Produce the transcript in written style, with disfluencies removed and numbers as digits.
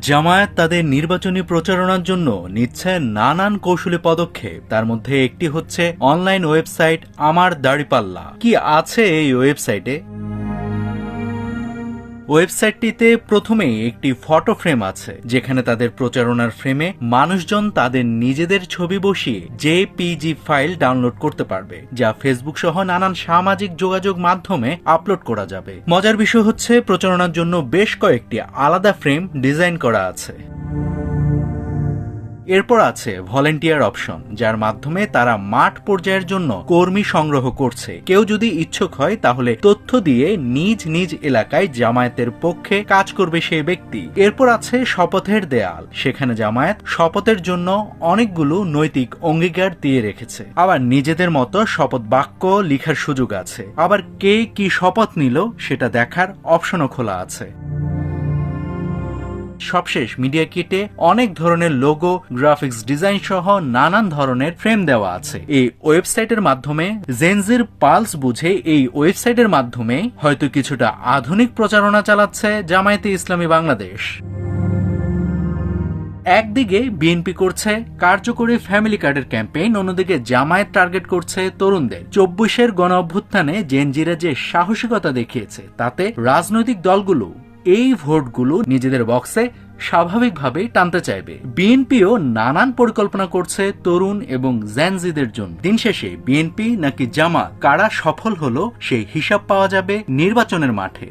জামায়াত তাদের নির্বাচনী প্রচারণার জন্য নিচ্ছে নানান কৌশলী পদক্ষেপ। তার মধ্যে একটি হচ্ছে অনলাইন ওয়েবসাইট আমার দাড়িপাল্লা। কি আছে এই ওয়েবসাইটে? ওয়েবসাইটটিতে প্রথমেই একটি ফটো ফ্রেম আছে, যেখানে তাদের প্রচারণার ফ্রেমে মানুষজন তাদের নিজেদের ছবি বসিয়ে জেপিজি ফাইল ডাউনলোড করতে পারবে, যা ফেসবুক সহ নানান সামাজিক যোগাযোগ মাধ্যমে আপলোড করা যাবে। মজার বিষয় হচ্ছে, প্রচারণার জন্য বেশ কয়েকটি আলাদা ফ্রেম ডিজাইন করা আছে। এরপর আছে ভলেন্টিয়ার অপশন, যার মাধ্যমে তারা মাঠ পর্যায়ের জন্য কর্মী সংগ্রহ করছে। কেউ যদি ইচ্ছুক হয় তাহলে তথ্য দিয়ে নিজ নিজ এলাকায় জামায়াতের পক্ষে কাজ করবে সেই ব্যক্তি। এরপর আছে শপথের দেয়াল, সেখানে জামায়াত শপথের জন্য অনেকগুলো নৈতিক অঙ্গীকার দিয়ে রেখেছে। আবার নিজেদের মতো শপথ বাক্য লিখার সুযোগ আছে। আবার কে কি শপথ নিল সেটা দেখার অপশনও খোলা আছে। সবশেষ মিডিয়া কিটে অনেক ধরনের লোগো, গ্রাফিক্স ডিজাইন সহ নানান ধরনের ফ্রেম দেওয়া আছে। এই ওয়েবসাইটের মাধ্যমে জেনজির পালস বুঝে এই ওয়েবসাইটের মাধ্যমে হয়তো কিছুটা আধুনিক প্রচারণা চালাচ্ছে জামায়াতে ইসলামী বাংলাদেশ। একদিকে বিএনপি করছে কার্যকরী ফ্যামিলি কার্ডের ক্যাম্পেইন, অন্যদিকে জামায়াত টার্গেট করছে তরুণদের। ২৪-এর গণ অভ্যুত্থানে জেনজিরা যে সাহসিকতা দেখিয়েছে, তাতে রাজনৈতিক দলগুলো এই ভোটগুলো নিজেদের বক্সে স্বাভাবিকভাবেই টানতে চাইবে। বিএনপিও নানান পরিকল্পনা করছে তরুণ এবং জেনজিদের জন্য। দিন শেষে বিএনপি নাকি জামাত, কারা সফল হলো সেই হিসাব পাওয়া যাবে নির্বাচনের মাঠে।